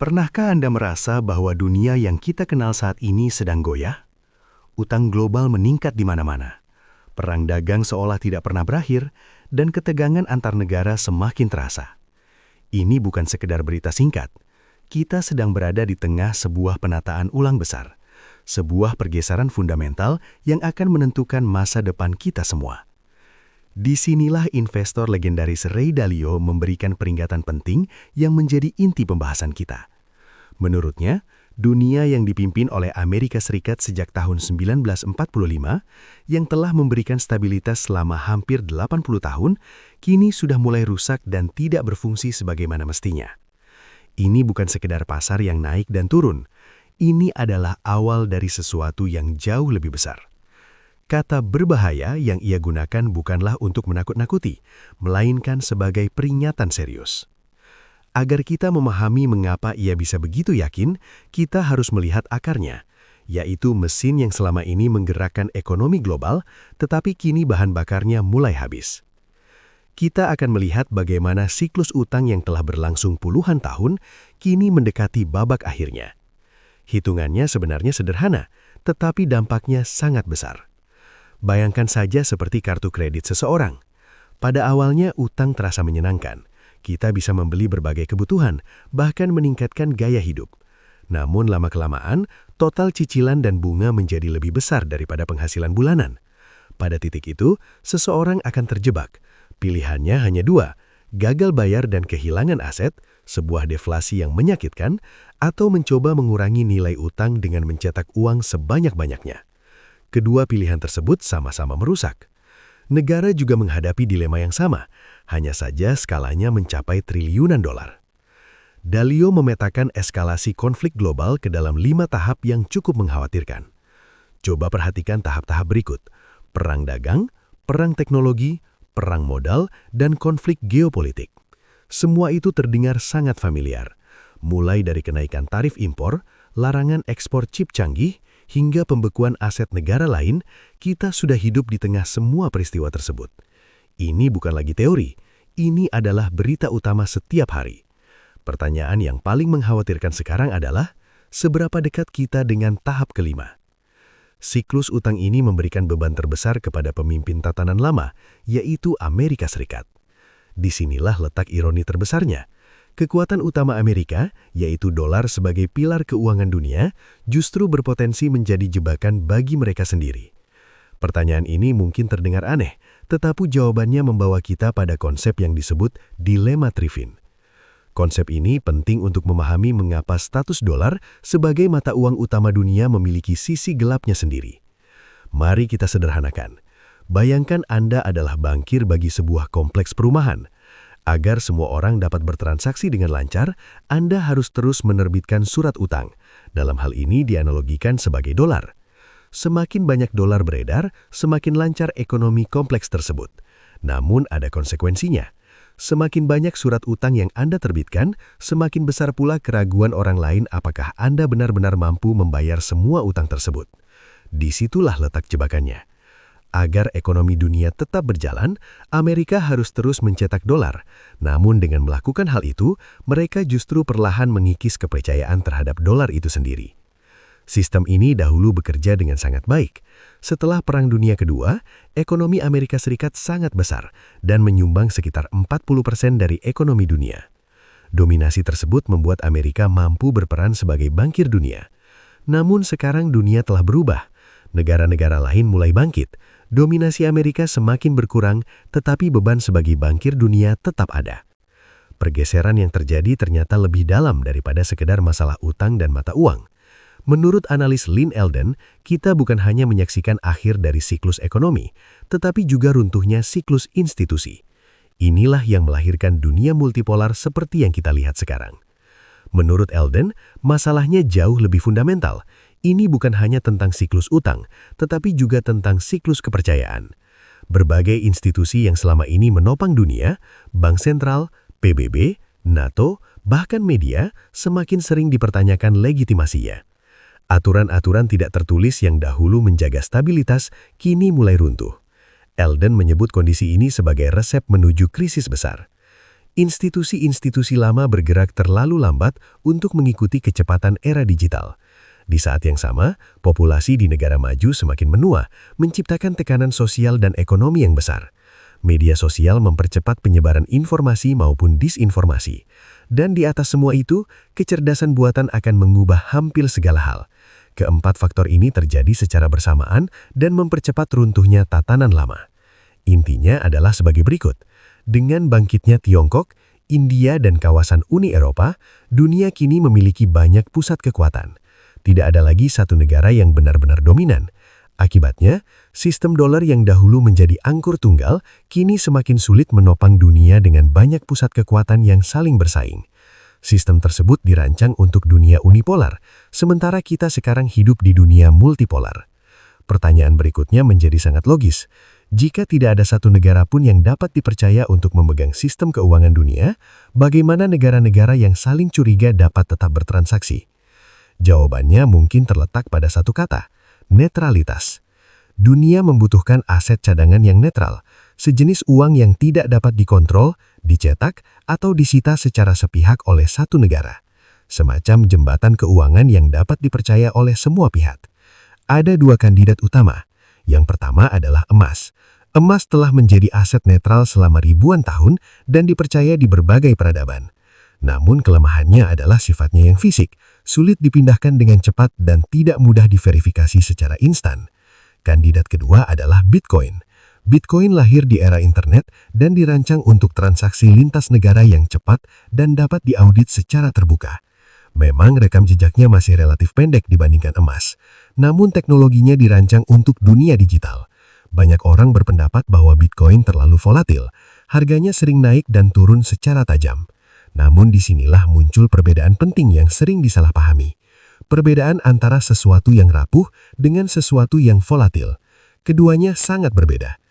Pernahkah Anda merasa bahwa dunia yang kita kenal saat ini sedang goyah? Utang global meningkat di mana-mana. Perang dagang seolah tidak pernah berakhir, dan ketegangan antar negara semakin terasa. Ini bukan sekedar berita singkat. Kita sedang berada di tengah sebuah penataan ulang besar. Sebuah pergeseran fundamental yang akan menentukan masa depan kita semua. Disinilah investor legendaris Ray Dalio memberikan peringatan penting yang menjadi inti pembahasan kita. Menurutnya, dunia yang dipimpin oleh Amerika Serikat sejak tahun 1945, yang telah memberikan stabilitas selama hampir 80 tahun, kini sudah mulai rusak dan tidak berfungsi sebagaimana mestinya. Ini bukan sekedar pasar yang naik dan turun. Ini adalah awal dari sesuatu yang jauh lebih besar. Kata berbahaya yang ia gunakan bukanlah untuk menakut-nakuti, melainkan sebagai peringatan serius. Agar kita memahami mengapa ia bisa begitu yakin, kita harus melihat akarnya, yaitu mesin yang selama ini menggerakkan ekonomi global, tetapi kini bahan bakarnya mulai habis. Kita akan melihat bagaimana siklus utang yang telah berlangsung puluhan tahun, kini mendekati babak akhirnya. Hitungannya sebenarnya sederhana, tetapi dampaknya sangat besar. Bayangkan saja seperti kartu kredit seseorang. Pada awalnya utang terasa menyenangkan. Kita bisa membeli berbagai kebutuhan, bahkan meningkatkan gaya hidup. Namun lama-kelamaan, total cicilan dan bunga menjadi lebih besar daripada penghasilan bulanan. Pada titik itu, seseorang akan terjebak. Pilihannya hanya dua, gagal bayar dan kehilangan aset, sebuah deflasi yang menyakitkan, atau mencoba mengurangi nilai utang dengan mencetak uang sebanyak-banyaknya. Kedua pilihan tersebut sama-sama merusak. Negara juga menghadapi dilema yang sama, hanya saja skalanya mencapai triliunan dolar. Dalio memetakan eskalasi konflik global ke dalam 5 tahap yang cukup mengkhawatirkan. Coba perhatikan tahap-tahap berikut: perang dagang, perang teknologi, perang modal, dan konflik geopolitik. Semua itu terdengar sangat familiar, mulai dari kenaikan tarif impor, larangan ekspor chip canggih, hingga pembekuan aset negara lain. Kita sudah hidup di tengah semua peristiwa tersebut. Ini bukan lagi teori, ini adalah berita utama setiap hari. Pertanyaan yang paling mengkhawatirkan sekarang adalah, seberapa dekat kita dengan tahap kelima? Siklus utang ini memberikan beban terbesar kepada pemimpin tatanan lama, yaitu Amerika Serikat. Disinilah letak ironi terbesarnya. Kekuatan utama Amerika, yaitu dolar sebagai pilar keuangan dunia, justru berpotensi menjadi jebakan bagi mereka sendiri. Pertanyaan ini mungkin terdengar aneh, tetapi jawabannya membawa kita pada konsep yang disebut dilema Triffin. Konsep ini penting untuk memahami mengapa status dolar sebagai mata uang utama dunia memiliki sisi gelapnya sendiri. Mari kita sederhanakan. Bayangkan Anda adalah bankir bagi sebuah kompleks perumahan. Agar semua orang dapat bertransaksi dengan lancar, Anda harus terus menerbitkan surat utang. Dalam hal ini dianalogikan sebagai dolar. Semakin banyak dolar beredar, semakin lancar ekonomi kompleks tersebut. Namun ada konsekuensinya. Semakin banyak surat utang yang Anda terbitkan, semakin besar pula keraguan orang lain apakah Anda benar-benar mampu membayar semua utang tersebut. Disitulah letak jebakannya. Agar ekonomi dunia tetap berjalan, Amerika harus terus mencetak dolar. Namun dengan melakukan hal itu, mereka justru perlahan mengikis kepercayaan terhadap dolar itu sendiri. Sistem ini dahulu bekerja dengan sangat baik. Setelah Perang Dunia Kedua, ekonomi Amerika Serikat sangat besar dan menyumbang sekitar 40% dari ekonomi dunia. Dominasi tersebut membuat Amerika mampu berperan sebagai bankir dunia. Namun sekarang dunia telah berubah. Negara-negara lain mulai bangkit. Dominasi Amerika semakin berkurang, tetapi beban sebagai bankir dunia tetap ada. Pergeseran yang terjadi ternyata lebih dalam daripada sekedar masalah utang dan mata uang. Menurut analis Lynn Elden, kita bukan hanya menyaksikan akhir dari siklus ekonomi, tetapi juga runtuhnya siklus institusi. Inilah yang melahirkan dunia multipolar seperti yang kita lihat sekarang. Menurut Elden, masalahnya jauh lebih fundamental. Ini bukan hanya tentang siklus utang, tetapi juga tentang siklus kepercayaan. Berbagai institusi yang selama ini menopang dunia, Bank Sentral, PBB, NATO, bahkan media, semakin sering dipertanyakan legitimasinya. Aturan-aturan tidak tertulis yang dahulu menjaga stabilitas, kini mulai runtuh. Elden menyebut kondisi ini sebagai resep menuju krisis besar. Institusi-institusi lama bergerak terlalu lambat untuk mengikuti kecepatan era digital. Di saat yang sama, populasi di negara maju semakin menua, menciptakan tekanan sosial dan ekonomi yang besar. Media sosial mempercepat penyebaran informasi maupun disinformasi. Dan di atas semua itu, kecerdasan buatan akan mengubah hampir segala hal. Keempat faktor ini terjadi secara bersamaan dan mempercepat runtuhnya tatanan lama. Intinya adalah sebagai berikut. Dengan bangkitnya Tiongkok, India dan kawasan Uni Eropa, dunia kini memiliki banyak pusat kekuatan. Tidak ada lagi satu negara yang benar-benar dominan. Akibatnya, sistem dolar yang dahulu menjadi angkur tunggal, kini semakin sulit menopang dunia dengan banyak pusat kekuatan yang saling bersaing. Sistem tersebut dirancang untuk dunia unipolar, sementara kita sekarang hidup di dunia multipolar. Pertanyaan berikutnya menjadi sangat logis. Jika tidak ada satu negara pun yang dapat dipercaya untuk memegang sistem keuangan dunia, bagaimana negara-negara yang saling curiga dapat tetap bertransaksi? Jawabannya mungkin terletak pada satu kata, netralitas. Dunia membutuhkan aset cadangan yang netral, sejenis uang yang tidak dapat dikontrol, dicetak, atau disita secara sepihak oleh satu negara. Semacam jembatan keuangan yang dapat dipercaya oleh semua pihak. Ada dua kandidat utama. Yang pertama adalah emas. Emas telah menjadi aset netral selama ribuan tahun dan dipercaya di berbagai peradaban. Namun kelemahannya adalah sifatnya yang fisik, sulit dipindahkan dengan cepat dan tidak mudah diverifikasi secara instan. Kandidat kedua adalah Bitcoin. Bitcoin lahir di era internet dan dirancang untuk transaksi lintas negara yang cepat dan dapat diaudit secara terbuka. Memang rekam jejaknya masih relatif pendek dibandingkan emas, namun teknologinya dirancang untuk dunia digital. Banyak orang berpendapat bahwa Bitcoin terlalu volatil, harganya sering naik dan turun secara tajam. Namun disinilah muncul perbedaan penting yang sering disalahpahami. Perbedaan antara sesuatu yang rapuh dengan sesuatu yang volatil. Keduanya sangat berbeda.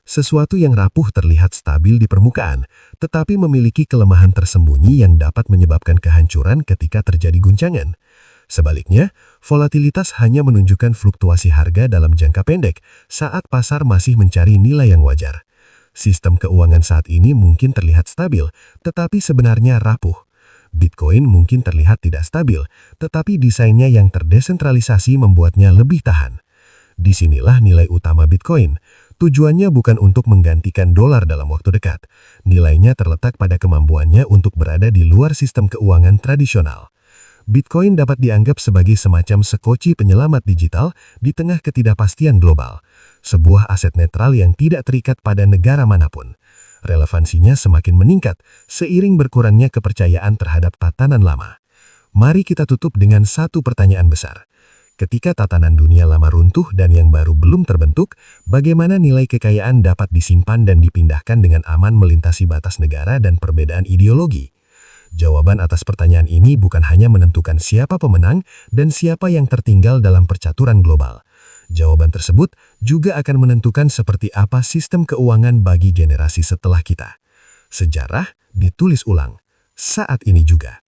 Sesuatu yang rapuh terlihat stabil di permukaan, tetapi memiliki kelemahan tersembunyi yang dapat menyebabkan kehancuran ketika terjadi guncangan. Sebaliknya, volatilitas hanya menunjukkan fluktuasi harga dalam jangka pendek saat pasar masih mencari nilai yang wajar. Sistem keuangan saat ini mungkin terlihat stabil, tetapi sebenarnya rapuh. Bitcoin mungkin terlihat tidak stabil, tetapi desainnya yang terdesentralisasi membuatnya lebih tahan. Disinilah nilai utama Bitcoin. Tujuannya bukan untuk menggantikan dolar dalam waktu dekat. Nilainya terletak pada kemampuannya untuk berada di luar sistem keuangan tradisional. Bitcoin dapat dianggap sebagai semacam sekoci penyelamat digital di tengah ketidakpastian global. Sebuah aset netral yang tidak terikat pada negara manapun. Relevansinya semakin meningkat seiring berkurangnya kepercayaan terhadap tatanan lama. Mari kita tutup dengan satu pertanyaan besar. Ketika tatanan dunia lama runtuh dan yang baru belum terbentuk, bagaimana nilai kekayaan dapat disimpan dan dipindahkan dengan aman melintasi batas negara dan perbedaan ideologi? Jawaban atas pertanyaan ini bukan hanya menentukan siapa pemenang dan siapa yang tertinggal dalam percaturan global. Jawaban tersebut juga akan menentukan seperti apa sistem keuangan bagi generasi setelah kita. Sejarah ditulis ulang, saat ini juga.